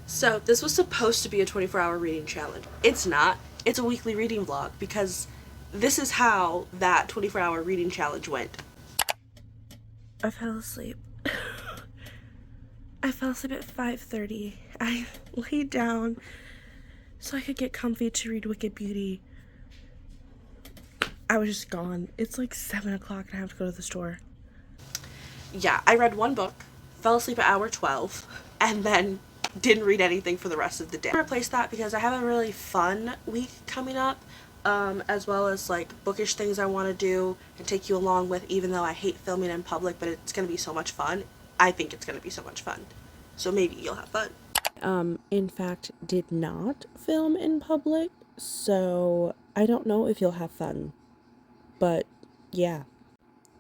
So this was supposed to be a 24-hour reading challenge. It's not. It's a weekly reading vlog because this is how that 24-hour reading challenge went. I fell asleep. I fell asleep at 5:30. I laid down so I could get comfy to read Wicked Beauty. I was just gone. It's like 7 o'clock and I have to go to the store. Yeah, I read one book, fell asleep at hour 12, and then didn't read anything for the rest of the day. I replaced that because I have a really fun week coming up, as well as like bookish things I want to do and take you along with, even though I hate filming in public, but it's going to be so much fun. I think it's going to be so much fun. So maybe you'll have fun. In fact, did not film in public, so I don't know if you'll have fun. But yeah,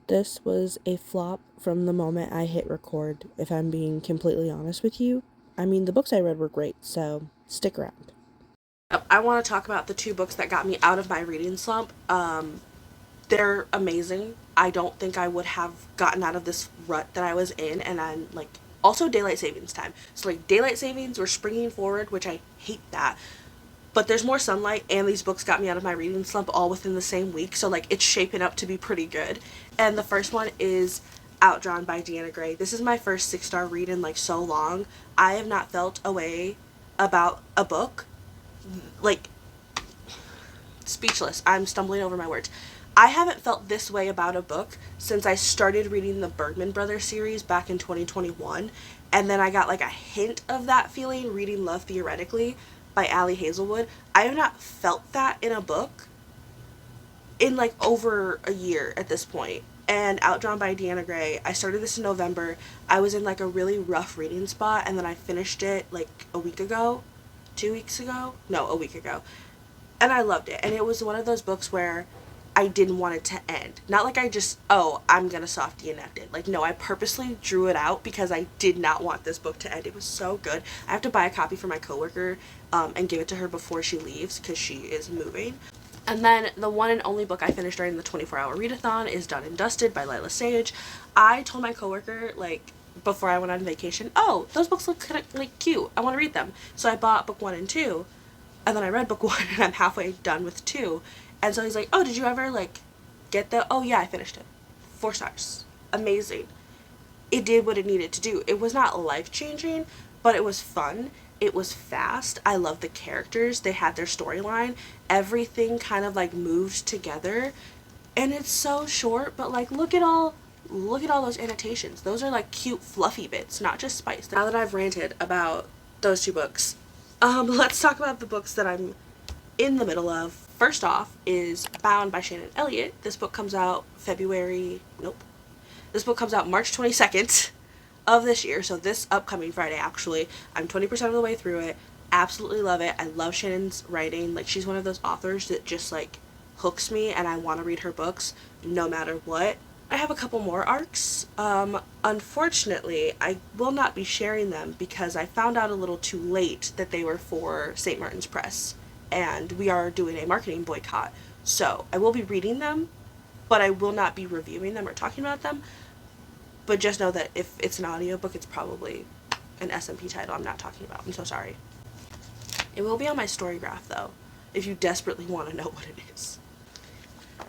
this was a flop from the moment I hit record, if I'm being completely honest with you. I mean, the books I read were great, so stick around. I want to talk about the two books that got me out of my reading slump. They're amazing. I don't think I would have gotten out of this rut that I was in, and I'm like, also daylight savings time. So like daylight savings, we're springing forward, which I hate that. But there's more sunlight, and these books got me out of my reading slump all within the same week, so like it's shaping up to be pretty good. And the first one is Outdrawn by Deanna Gray. This is my first 6-star read in like so long. I have not felt a way about a book, like, speechless. I'm stumbling over my words. I haven't felt this way about a book since I started reading the Bergman Brothers series back in 2021, and then I got like a hint of that feeling reading Love Theoretically by Ali Hazelwood. I have not felt that in a book in like over a year at this point. And Outdrawn by Deanna Gray, I started this in November. I was in like a really rough reading spot, and then I finished it like a week ago, 2 weeks ago, no, a week ago, and I loved it. And it was one of those books where I didn't want it to end. Not like I just, oh, I'm gonna soft DNF it. Like, no, I purposely drew it out because I did not want this book to end. It was so good. I have to buy a copy for my coworker and give it to her before she leaves because she is moving. And then the one and only book I finished during the 24-hour readathon is Done and Dusted by Lila Sage. I told my coworker, like, before I went on vacation, oh, those books look kind of like cute. I want to read them. So I bought book 1 and 2, and then I read book 1 and I'm halfway done with 2. And so he's like, oh, did you ever like get the, oh yeah, I finished it. 4 stars. Amazing. It did what it needed to do. It was not life-changing, but it was fun. It was fast. I love the characters. They had their storyline. Everything kind of like moved together. And it's so short, but like look at all those annotations. Those are like cute fluffy bits, not just spice. Now that I've ranted about those two books, let's talk about the books that I'm in the middle of. First off is Bound by Shannon Elliott. This book comes out This book comes out March 22nd of this year, so this upcoming Friday actually. I'm 20% of the way through it. Absolutely love it. I love Shannon's writing. Like, she's one of those authors that just like hooks me and I want to read her books no matter what. I have a couple more arcs. Unfortunately, I will not be sharing them because I found out a little too late that they were for St. Martin's Press, and we are doing a marketing boycott. So I will be reading them, but I will not be reviewing them or talking about them. But just know that if it's an audiobook, it's probably an SMP title I'm not talking about. I'm so sorry. It will be on my story graph, though, if you desperately want to know what it is.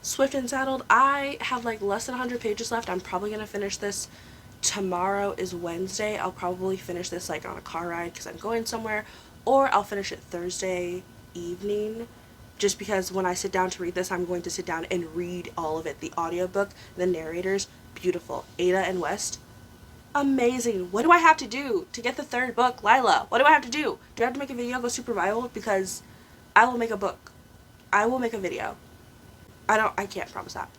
Swift and Saddled, I have like less than 100 pages left. I'm probably going to finish this. Tomorrow is Wednesday. I'll probably finish this like on a car ride because I'm going somewhere. Or I'll finish it Thursday evening, just because when I sit down to read this, I'm going to sit down and read all of it. The audiobook, the narrators, beautiful. Ada and West, amazing. What do I have to do to get the third book, Lila? What do I have to do? Do I have to make a video go super viral? Because I will make a book. I will make a video. I can't promise that.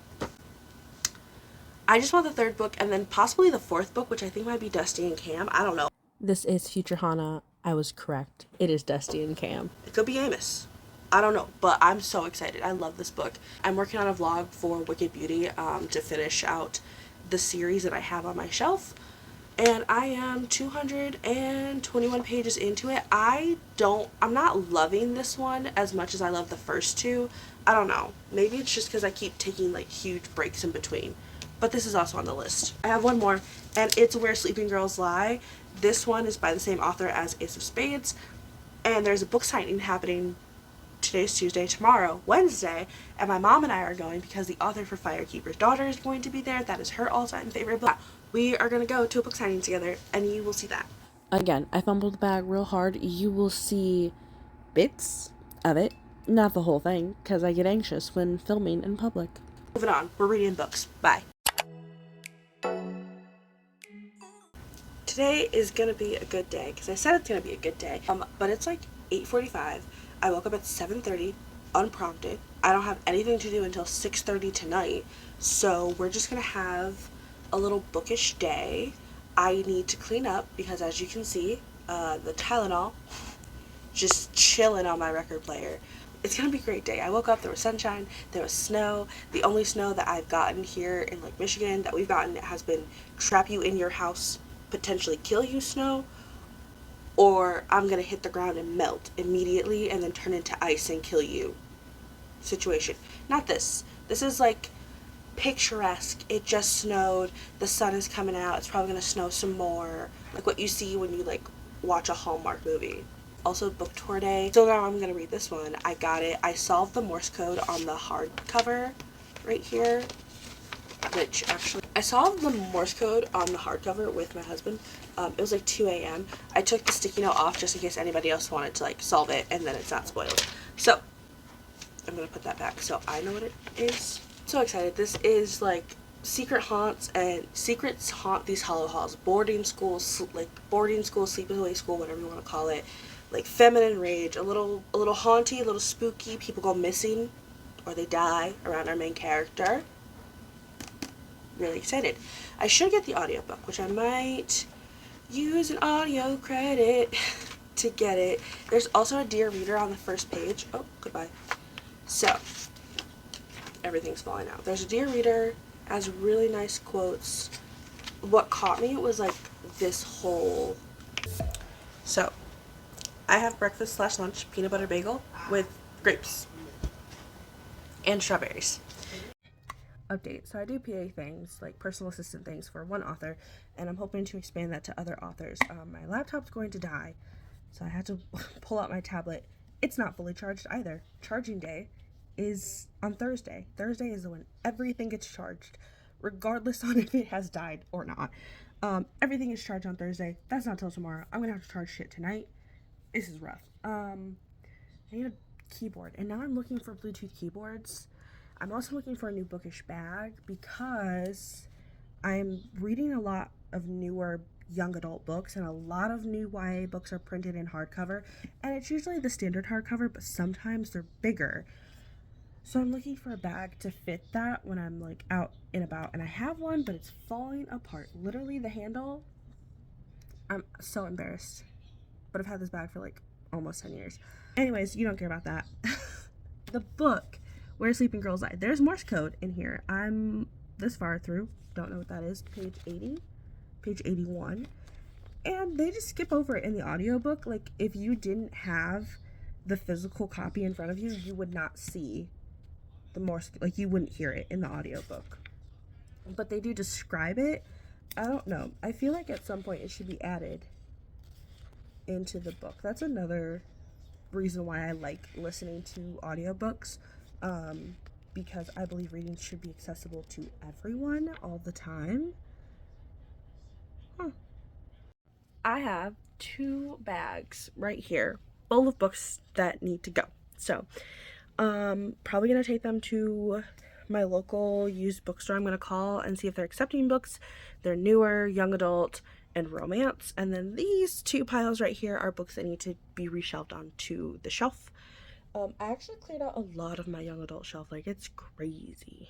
I just want the third book and then possibly the fourth book, which I think might be Dusty and Cam. I don't know. This is Future Hana. I was correct. It is Dusty and Cam. It could be Amos. I don't know, but I'm so excited. I love this book. I'm working on a vlog for Wicked Beauty to finish out the series that I have on my shelf. And I am 221 pages into it. I'm not loving this one as much as I love the first two. I don't know. Maybe it's just because I keep taking like huge breaks in between. But this is also on the list. I have one more, and it's Where Sleeping Girls Lie. This one is by the same author as Ace of Spades, and there's a book signing happening. Today's Tuesday, tomorrow, Wednesday, and my mom and I are going because the author for Firekeeper's Daughter is going to be there. That is her all-time favorite book. We are going to go to a book signing together, and you will see that. Again, I fumbled the bag real hard. You will see bits of it, not the whole thing, because I get anxious when filming in public. Moving on, we're reading books. Bye. Today is going to be a good day, because I said it's going to be a good day, but it's like 8:45. I woke up at 7:30, unprompted. I don't have anything to do until 6:30 tonight, so we're just going to have a little bookish day. I need to clean up because, as you can see, the Tylenol just chilling on my record player. It's going to be a great day. I woke up, there was sunshine, there was snow. The only snow that I've gotten here in like Michigan that we've gotten has been trap you in your house, potentially kill you snow, or I'm going to hit the ground and melt immediately and then turn into ice and kill you situation. Not this. This is like picturesque. It just snowed. The sun is coming out. It's probably going to snow some more. Like what you see when you like watch a Hallmark movie. Also book tour day. So now I'm going to read this one. I got it. I solved the Morse code on the hardcover right here. Which actually, I solved the Morse code on the hardcover with my husband. It was like 2 a.m. I took the sticky note off just in case anybody else wanted to like solve it, and then it's not spoiled. So I'm gonna put that back so I know what it is. So excited. This is like secret haunts and secrets haunt these hollow halls. Boarding school, sleepaway school, whatever you want to call it. Like feminine rage, a little haunty, a little spooky. People go missing or they die around our main character. Really excited. I should get the audiobook, which I might use an audio credit to get it. There's also a Dear Reader on the first page. Oh, goodbye. So, everything's falling out. There's a Dear Reader, has really nice quotes. What caught me was like this whole... So, I have breakfast / lunch peanut butter bagel with grapes and strawberries. Update. So I do PA things, like personal assistant things for one author, and I'm hoping to expand that to other authors. My laptop's going to die, so I had to pull out my tablet. It's not fully charged either. Charging day is on Thursday. Thursday is when everything gets charged, regardless on if it has died or not. Everything is charged on Thursday. That's not till tomorrow. I'm gonna have to charge shit tonight. This is rough. I need a keyboard, and now I'm looking for Bluetooth keyboards. I'm also looking for a new bookish bag because I'm reading a lot of newer young adult books, and a lot of new YA books are printed in hardcover, and it's usually the standard hardcover, but sometimes they're bigger. So I'm looking for a bag to fit that when I'm like out and about, and I have one, but it's falling apart. Literally the handle, I'm so embarrassed, but I've had this bag for like almost 10 years. Anyways, you don't care about that. The book, Where Sleeping Girls Lie. There's Morse code in here. I'm this far through. Don't know what that is. Page 80. Page 81. And they just skip over it in the audiobook. Like, if you didn't have the physical copy in front of you, you would not see the Morse... Like, you wouldn't hear it in the audiobook. But they do describe it. I don't know. I feel like at some point it should be added into the book. That's another reason why I like listening to audiobooks. Because I believe reading should be accessible to everyone all the time. I have 2 bags right here full of books that need to go. So, probably gonna take them to my local used bookstore. I'm gonna call and see if they're accepting books. They're newer, young adult, and romance. And then these 2 piles right here are books that need to be reshelved onto the shelf. I actually cleared out a lot of my young adult shelf. Like, it's crazy.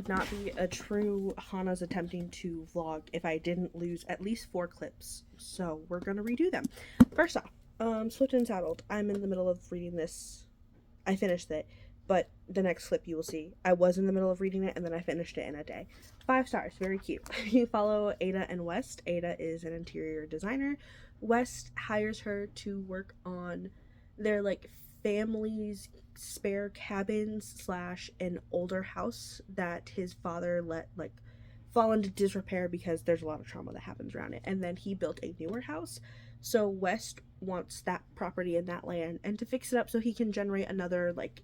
would not be a true Hana's attempting to vlog if I didn't lose at least 4 clips. So we're gonna redo them. First off, Swift and Saddled. I'm in the middle of reading this. I finished it, but the next clip you will see, I was in the middle of reading it and then I finished it in a day. 5 stars, very cute. You follow Ada and West. Ada is an interior designer. West hires her to work on their like family's spare cabins / an older house that his father let like fall into disrepair because there's a lot of trauma that happens around it, and then he built a newer house. So West wants that property and that land and to fix it up so he can generate another like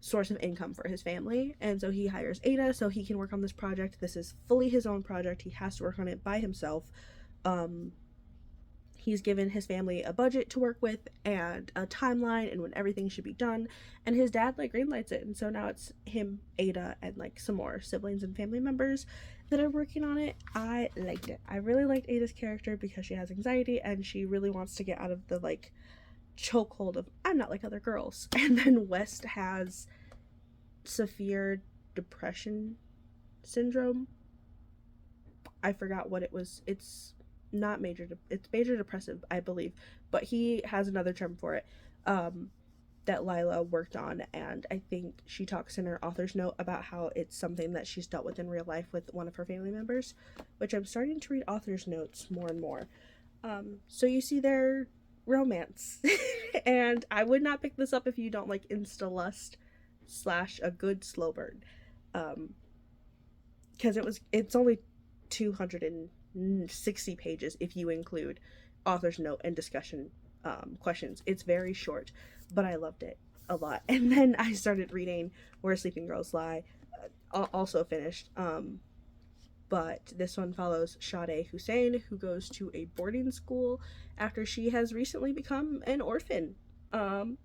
source of income for his family. And so he hires Ada so he can work on this project. This is fully his own project. He has to work on it by himself. He's given his family a budget to work with and a timeline and when everything should be done, and his dad like greenlights it, and so now it's him, Ada, and like some more siblings and family members that are working on it. I liked it. I really liked Ada's character because she has anxiety and she really wants to get out of the like chokehold of I'm not like other girls. And then West has severe depression syndrome. I forgot what it was. It's not major, it's major depressive, I believe, but he has another term for it that Lila worked on, and I think she talks in her author's note about how it's something that she's dealt with in real life with one of her family members, which I'm starting to read author's notes more and more. So you see their romance and I would not pick this up if you don't like insta lust / a good slow burn, because it's only 260 pages if you include author's note and discussion questions. It's very short, but I loved it a lot. And then I started reading Where Sleeping Girls Lie, also finished, but this one follows Sade Hussein, who goes to a boarding school after she has recently become an orphan. And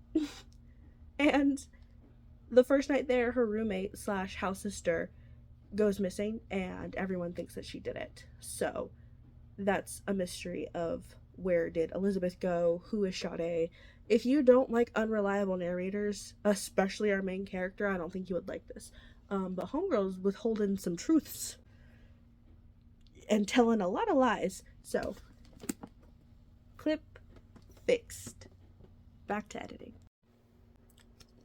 the first night there, her roommate / house sister goes missing and everyone thinks that she did it. So that's a mystery of where did Elizabeth go, who is Sade. If you don't like unreliable narrators, especially our main character, I don't think you would like this. But Homegirl's withholding some truths and telling a lot of lies. So clip fixed. Back to editing.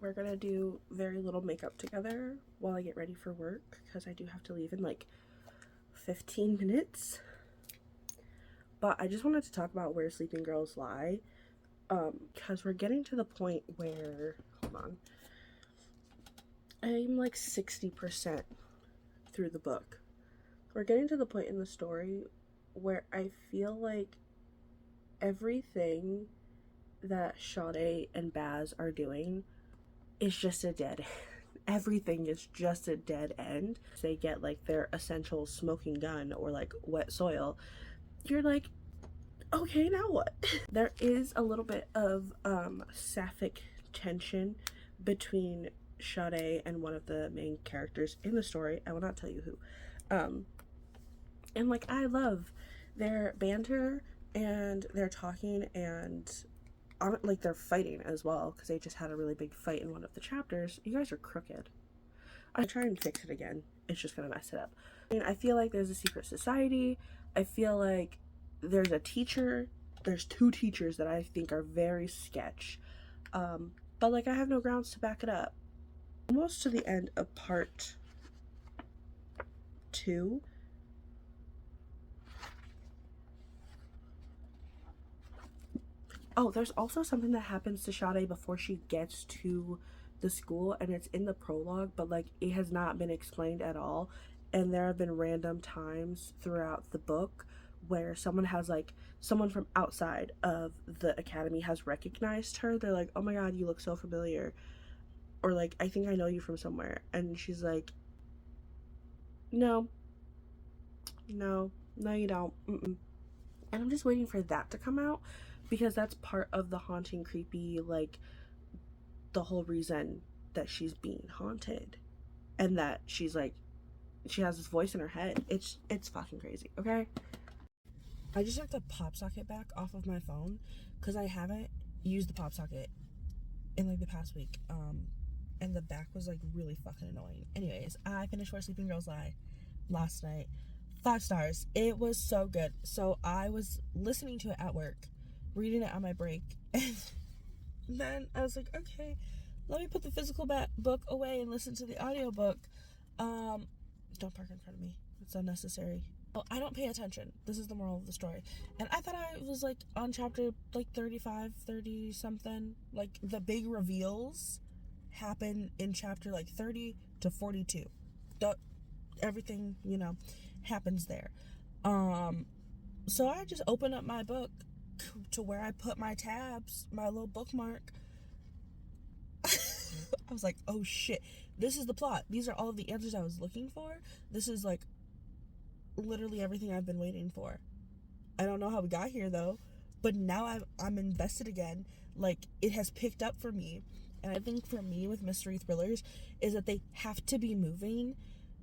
We're gonna do very little makeup together while I get ready for work because I do have to leave in like 15 minutes. But I just wanted to talk about Where Sleeping Girls Lie, because we're getting to the point where, hold on, I'm like 60% through the book. We're getting to the point in the story where I feel like everything that Sade and Baz are doing is just a dead end. Everything is just a dead end. They get like their essential smoking gun or like wet soil. You're like, okay, now what? There is a little bit of sapphic tension between Sade and one of the main characters in the story. I will not tell you who. And like, I love their banter and their talking, and like they're fighting as well because they just had a really big fight in one of the chapters. You guys are crooked. I try and fix it again. It's just gonna mess it up. I mean, I feel like there's a secret society. I feel like there's a teacher. There's 2 teachers that I think are very sketch. But like, I have no grounds to back it up. Almost to the end of part 2. Oh, there's also something that happens to Sade before she gets to the school, and it's in the prologue, but like it has not been explained at all. And there have been random times throughout the book where someone from outside of the academy has recognized her. They're like, oh my god, you look so familiar, or like, I think I know you from somewhere. And she's like, no you don't. And I'm just waiting for that to come out, because that's part of the haunting, creepy, like the whole reason that she's being haunted, and that she's like, she has this voice in her head. It's fucking crazy. Okay, I just took the pop socket back off of my phone because I haven't used the pop socket in like the past week. and the back was like really fucking annoying. Anyways, I finished Where Sleeping Girls Lie last night. 5 stars. It was so good. So I was listening to it at work, reading it on my break, and then I was like, okay, let me put the physical book away and listen to the audiobook. Don't park in front of me. It's unnecessary. Well, I don't pay attention. This is the moral of the story. And I thought I was like on chapter like 35, 30 something. Like the big reveals happen in chapter like 30 to 42. Everything, you know, happens there. So I just opened up my book to where I put my tabs, my little bookmark. I was like, oh shit, this is the plot. These are all of the answers I was looking for. This is like literally everything I've been waiting for. I don't know how we got here though, but now I'm invested again. Like, it has picked up for me. And I think for me with mystery thrillers is that they have to be moving.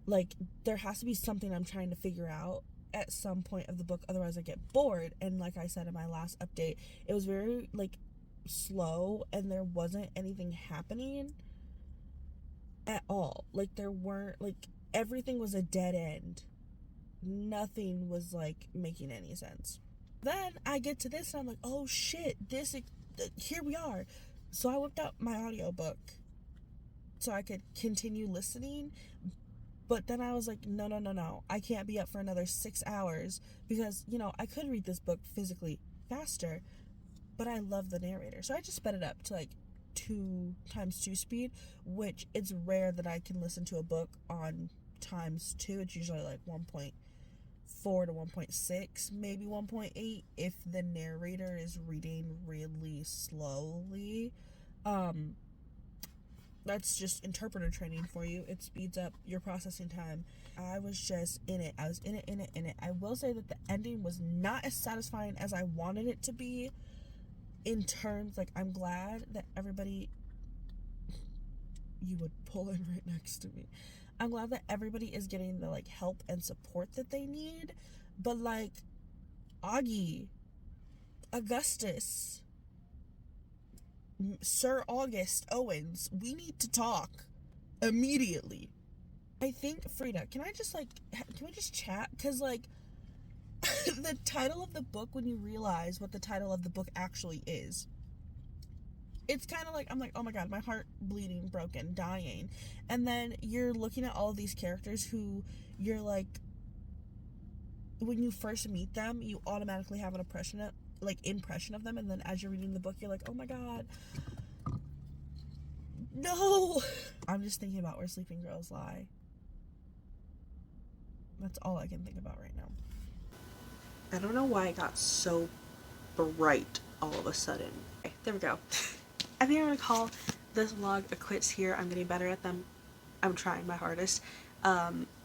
Like, there has to be something I'm trying to figure out at some point of the book, otherwise I get bored. And like I said in my last update, it was very like slow and there wasn't anything happening at all. Like, there weren't, like, everything was a dead end. Nothing was like making any sense. Then I get to this and I'm like, oh shit, here we are. So I whipped out my audiobook so I could continue listening. But then I was like, no. I can't be up for another 6 hours because, you know, I could read this book physically faster, but I love the narrator. So I just sped it up to like 2x2 speed, which it's rare that I can listen to a book on times 2. It's usually like 1.4 to 1.6, maybe 1.8 if the narrator is reading really slowly. That's just interpreter training for you. It speeds up your processing time. I was just in it. I was in it. I will say that the ending was not as satisfying as I wanted it to be, in terms, like, I'm glad that everybody, you would pull in right next to me. I'm glad that everybody is getting the, like, help and support that they need. But, like, Augie, Augustus, Sir August Owens, we need to talk immediately. I think, Frida, can we just chat? Because, like, the title of the book, when you realize what the title of the book actually is, it's kind of like, I'm like, oh my god, my heart bleeding, broken, dying. And then you're looking at all of these characters who you're like, when you first meet them, you automatically have an impression of them, and then as you're reading the book, you're like, oh my god, no. I'm just thinking about Where Sleeping Girls Lie. That's all I can think about right now. I don't know why it got so bright all of a sudden. Okay, there we go. I think I'm gonna call this vlog a quits here. I'm getting better at them. I'm trying my hardest.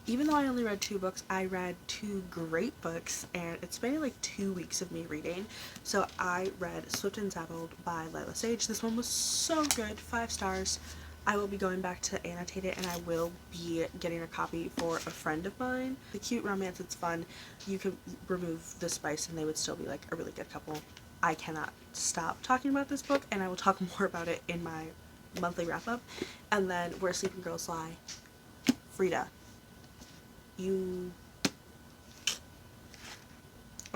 Even though I only read 2 books, I read 2 great books, and it's been like 2 weeks of me reading. So I read Swift and Saddled by Lila Sage. This one was so good, 5 stars. I will be going back to annotate it, and I will be getting a copy for a friend of mine. The cute romance, it's fun. You could remove the spice and they would still be like a really good couple. I cannot stop talking about this book, and I will talk more about it in my monthly wrap-up. And then Where Sleeping Girls Lie. Frida, I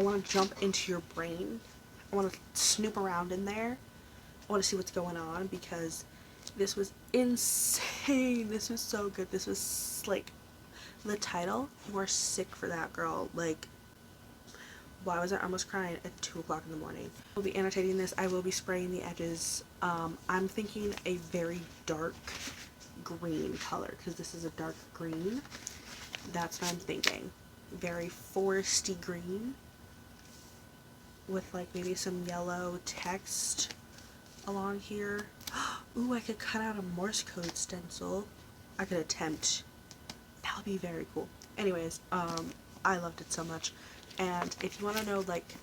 want to jump into your brain. I want to snoop around in there. I want to see what's going on, because this was insane. This was so good. This was like, the title, you are sick for that, girl. Like, why was I almost crying at 2 o'clock in the morning? I'll be annotating this. I will be spraying the edges. I'm thinking a very dark green color, because this is a dark green. That's what I'm thinking. Very foresty green with like maybe some yellow text along here. Ooh, I could cut out a Morse code stencil. I could attempt. That would be very cool. Anyways, I loved it so much. And if you want to know like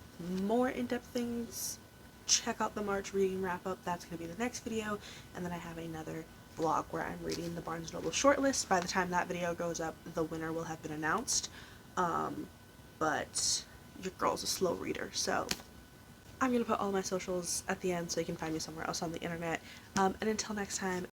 more in-depth things, check out the March reading wrap-up. That's going to be the next video. And then I have another vlog where I'm reading the Barnes & Noble shortlist. By the time that video goes up, the winner will have been announced. But your girl's a slow reader, so I'm going to put all my socials at the end so you can find me somewhere else on the internet. And until next time,